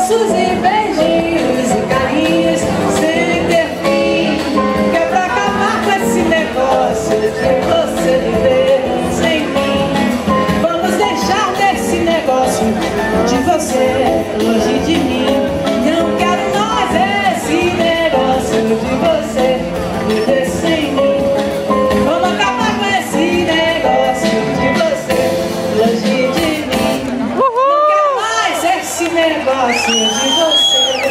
abraços e beijinhos e carinhos sem ter fim. Que é pra acabar com esse negócio de você viver sem mim. Vamos deixar desse negócio de você longe de mim. Não quero mais esse negócio de você viver sem mim. Vamos acabar com esse negócio de você longe de mim. Não quero mais esse negócio de você